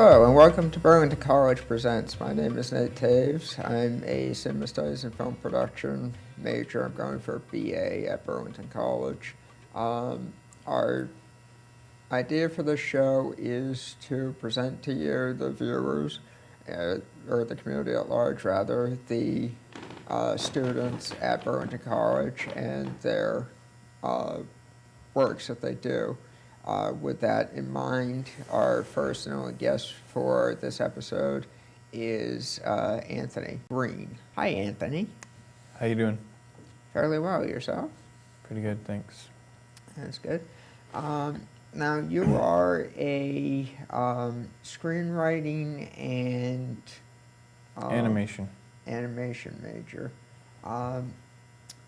Hello and welcome to Burlington College Presents. My name is Nate Taves. I'm a cinema studies and film production major. I'm going for a BA at Burlington College. Our idea for this show is to present to you, the viewers, or the community at large rather, the students at Burlington College and their works that they do. With that in mind, our first and only guest for this episode is Anthony Green. Hi, Anthony. How you doing? Fairly well. Yourself? Pretty good, thanks. That's good. Now, you are a screenwriting and Animation major.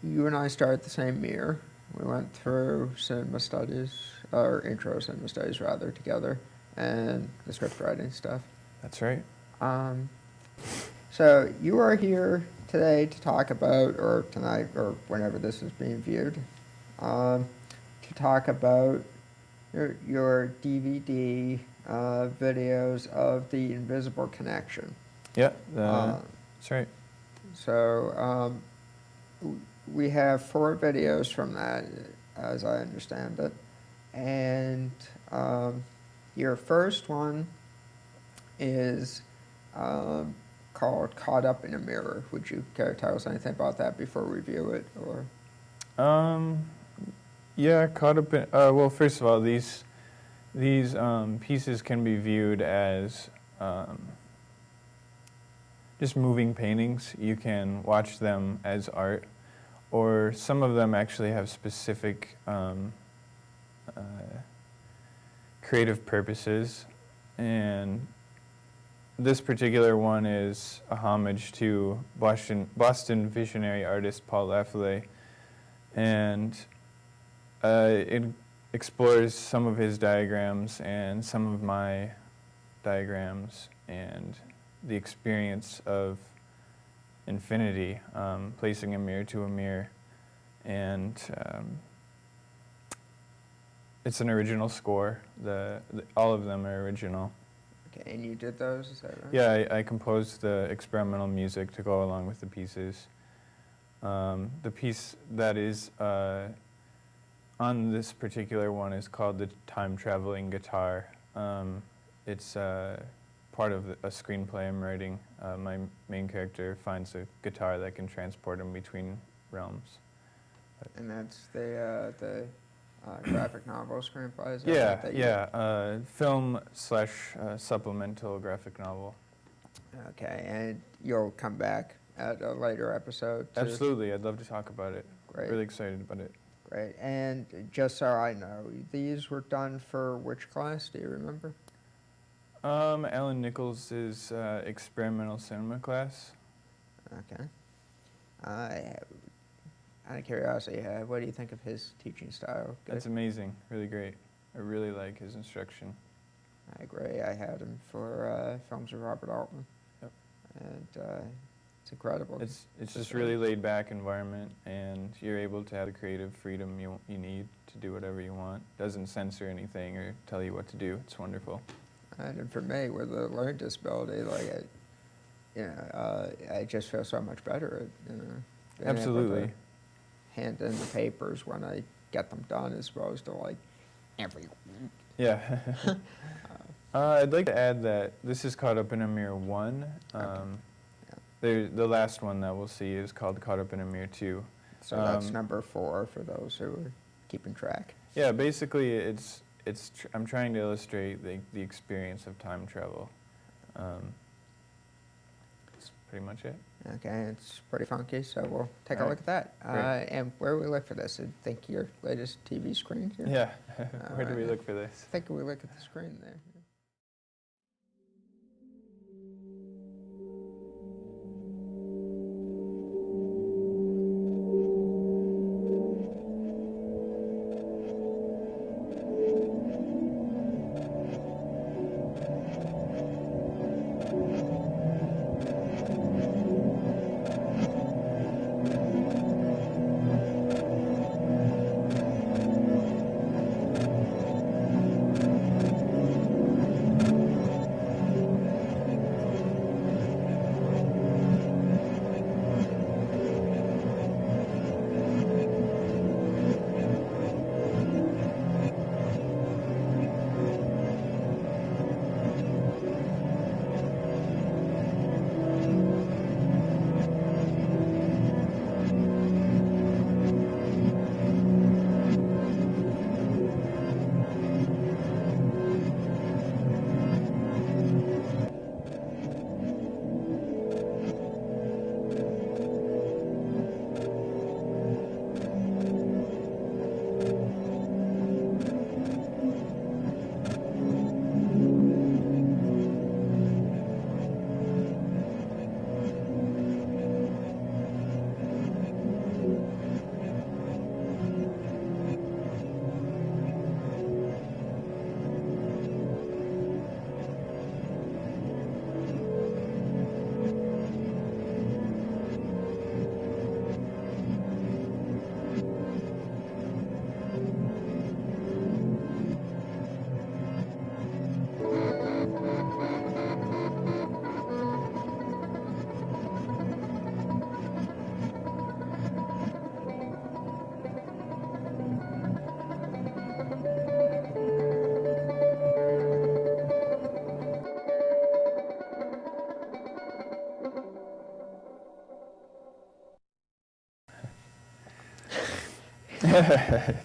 You and I started the same year. We went through cinema studies, or intro cinema studies rather, together, and the script writing stuff. That's right. So you are here today to talk about, or tonight, or whenever this is being viewed, to talk about your DVD videos of The Invisible Connection. Yeah, that's right. So we have 4 videos from that, as I understand it. And your first one is called Caught Up in a Mirror. Would you care to tell us anything about that before we review it? Or yeah, Caught Up in... well, first of all, these pieces can be viewed as just moving paintings. You can watch them as art, or some of them actually have specific creative purposes, and this particular one is a homage to Boston visionary artist Paul Lafayette, and it explores some of his diagrams and some of my diagrams and the experience of infinity, placing a mirror to a mirror, and it's an original score. All of them are original. Okay, and you did those, is that right? Yeah, I composed the experimental music to go along with the pieces. The piece that is on this particular one is called the time-traveling guitar. It's part of a screenplay I'm writing. My main character finds a guitar that can transport him between realms. And that's the graphic novel screenplay? Is that Yeah, right, that you yeah. Film/supplemental graphic novel. Okay, and you'll come back at a later episode too? Absolutely, I'd love to talk about it. Great. Really excited about it. Great, and just so I know, these were done for which class, do you remember? Alan Nichols' experimental cinema class. Okay. Out of curiosity, what do you think of his teaching style? Good? That's amazing, really great. I really like his instruction. I agree. I had him for films with Robert Altman. Yep. And it's incredible. It's just really laid back environment, and you're able to have the creative freedom you need to do whatever you want. Doesn't censor anything or tell you what to do. It's wonderful. And for me, with a learning disability, like I just feel so much better at being Absolutely. able to hand in the papers when I get them done, as opposed to like every week. Yeah. I'd like to add that this is Caught Up in a Mirror 1. Okay. The last one that we'll see is called Caught Up in a Mirror 2. So that's number 4 for those who are keeping track. Yeah, basically I'm trying to illustrate the experience of time travel. That's pretty much it. Okay, it's pretty funky, so we'll take a look at that. And where do we look for this? I think your latest TV screen here? Yeah, where do we look for this? I think we look at the screen there.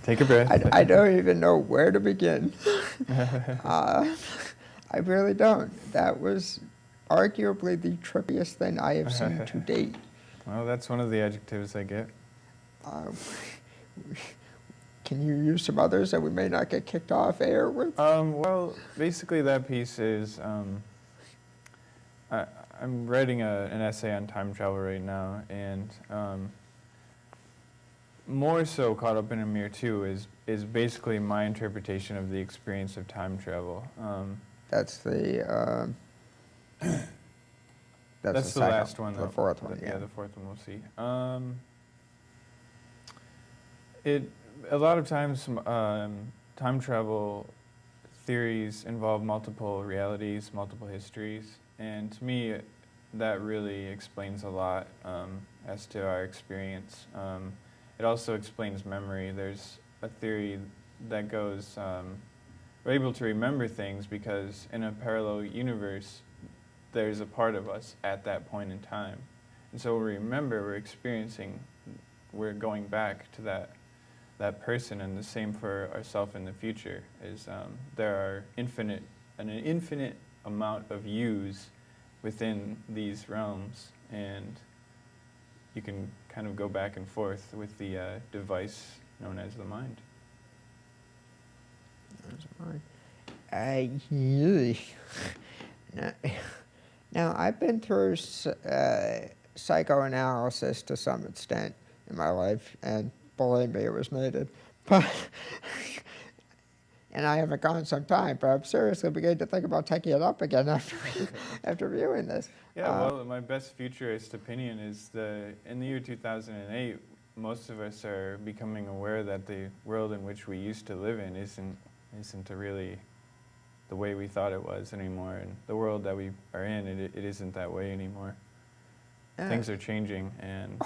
Take a breath. I don't even know where to begin. I really don't. That was arguably the trippiest thing I have seen to date. Well, that's one of the adjectives I get. Uh, Can you use some others that we may not get kicked off air with? Well, basically that piece is, I'm writing an essay on time travel right now, and more so caught up in a mirror too is basically my interpretation of the experience of time travel. That's the That's the last one. The fourth one, yeah. Yeah, the fourth one we'll see. A lot of times, time travel theories involve multiple realities, multiple histories, and to me, that really explains a lot as to our experience. It also explains memory. There's a theory that goes, we're able to remember things because in a parallel universe, there's a part of us at that point in time. And so we remember, we're going back to that person, and the same for ourselves in the future, is there are an infinite amount of yous within these realms, and you can kind of go back and forth with the device known as the mind. Now, I've been through psychoanalysis to some extent in my life, and believe me, it was needed. But and I haven't gone some time, but I'm seriously beginning to think about taking it up again after viewing this. Yeah, well, my best futurist opinion is in the year 2008, most of us are becoming aware that the world in which we used to live in isn't really the way we thought it was anymore, and the world that we are in, it isn't that way anymore. Things are changing, and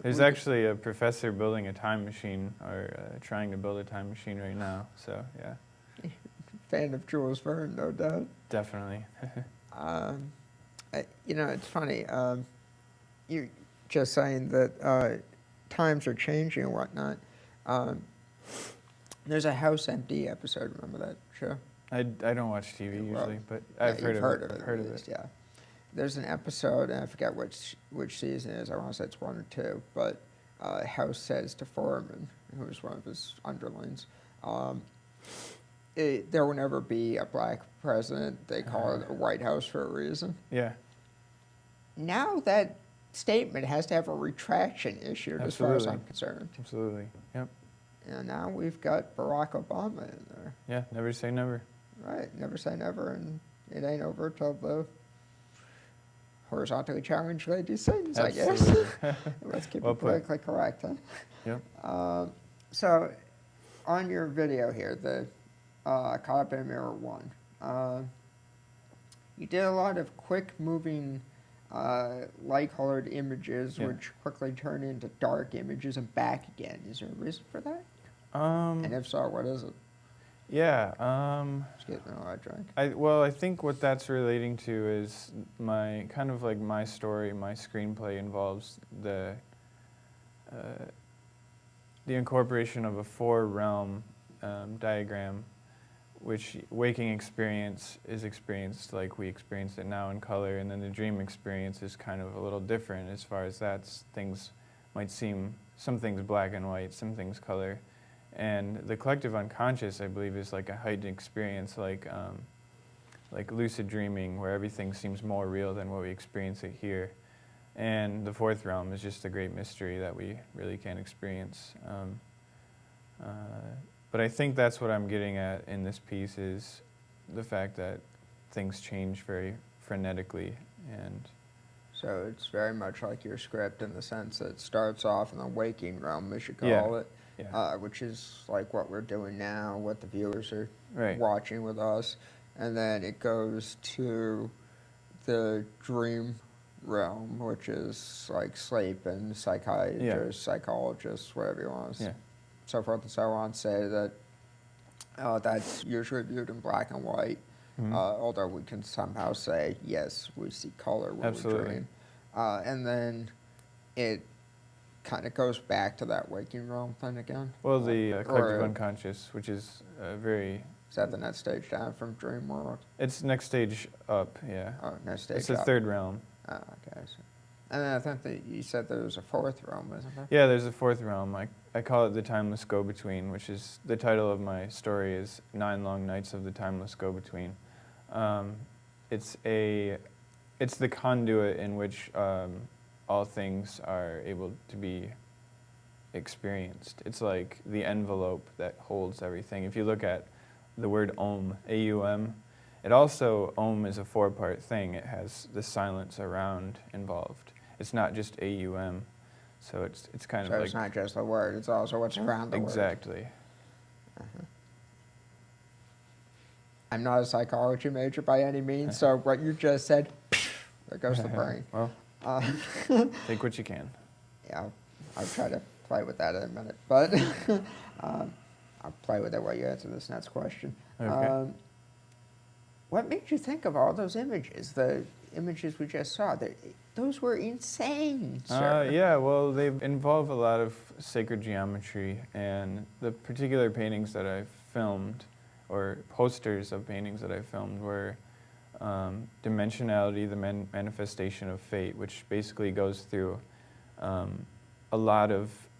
there's actually a professor building a time machine, or trying to build a time machine right now. So yeah. Fan of Jules Verne, no doubt. Definitely. It's funny. You're just saying that times are changing and whatnot. There's a House MD episode. Remember that show? I don't watch TV usually, but I've heard of it. Heard of it. Yeah. There's an episode, and I forget which season it is. I want to say it's 1 or 2. But House says to Foreman, who was one of his underlings, there will never be a black president. They call it a White House for a reason. Yeah. Now that statement has to have a retraction issued, as far as I'm concerned. Absolutely. Yep. And now we've got Barack Obama in there. Yeah, never say never. Right, never say never, and it ain't over till the horizontally challenged lady sings, I guess. Let's keep it politically correct, huh? Yep. So, on your video here, the Caught Up in a Mirror 1, you did a lot of quick-moving, light-colored images, which quickly turn into dark images and back again. Is there a reason for that? And if so, what is it? Yeah. Just getting a lot drunk. I think what that's relating to is my story, my screenplay involves the incorporation of a 4-realm diagram, which waking experience is experienced like we experience it now in color, and then the dream experience is kind of a little different as far as things might seem, some things black and white, some things color. And the collective unconscious, I believe, is like a heightened experience, like lucid dreaming, where everything seems more real than what we experience it here. And the 4th realm is just a great mystery that we really can't experience. But I think that's what I'm getting at in this piece, is the fact that things change very frenetically. And so it's very much like your script in the sense that it starts off in the waking realm, we should call it. Yeah. Which is like what we're doing now, what the viewers are watching with us. And then it goes to the dream realm, which is like sleep, and psychiatrists, psychologists, whatever you want to so forth and so on, say that that's usually viewed in black and white, although we can somehow say, yes, we see color when we dream. And then it kind of goes back to that waking realm thing again? Well, the collective Or unconscious, which is very, is that the next stage down from dream world? it's next stage up, yeah. Oh, next stage It's the up. third realm. Oh, okay. And then I think that you said there was a fourth realm, wasn't there? Yeah, there's a fourth realm. I call it the timeless go-between, which is, the title of my story is 9 Long Nights of the Timeless Go-Between. It's the conduit in which all things are able to be experienced. It's like the envelope that holds everything. If you look at the word Om, A-U-M, it also, Om is a 4-part thing. It has the silence around involved. It's not just A-U-M. So it's kind So of like... it's not just the word, it's also what's around the word. Exactly. I'm not a psychology major by any means, so what you just said, there goes the brain. Well, Uh, take what you can. yeah, I'll try to play with that in a minute, but I'll play with it while you answer this next question. Okay. What made you think of all those images, the images we just saw? Those were insane, sir. Yeah, well, they involve a lot of sacred geometry, and the particular paintings that I filmed, or posters of paintings that I filmed, were dimensionality, the manifestation of fate, which basically goes through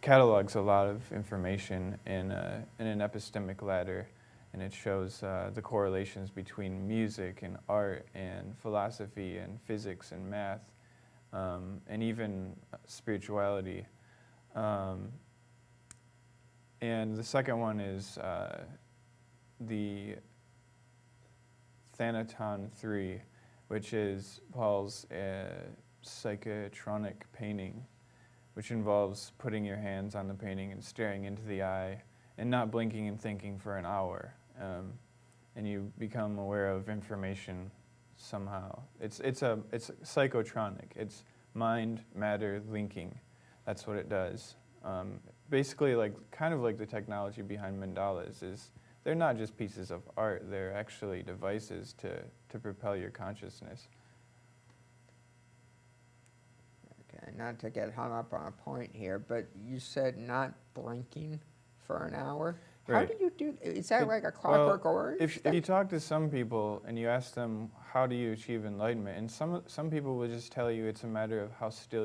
catalogs a lot of information in an epistemic ladder, and it shows the correlations between music and art and philosophy and physics and math, and even spirituality. And the second one is the Thanaton 3, which is Paul's psychotronic painting, which involves putting your hands on the painting and staring into the eye and not blinking and thinking for an hour. And you become aware of information somehow. It's psychotronic. It's mind, matter, linking. That's what it does. Basically, kind of like the technology behind mandalas is, they're not just pieces of art, they're actually devices to propel your consciousness. Okay, not to get hung up on a point here, but you said not blinking for an hour? How Right. do you do? Is that like a Clockwork Orange? If you talk to some people and you ask them, how do you achieve enlightenment, and some people will just tell you it's a matter of how still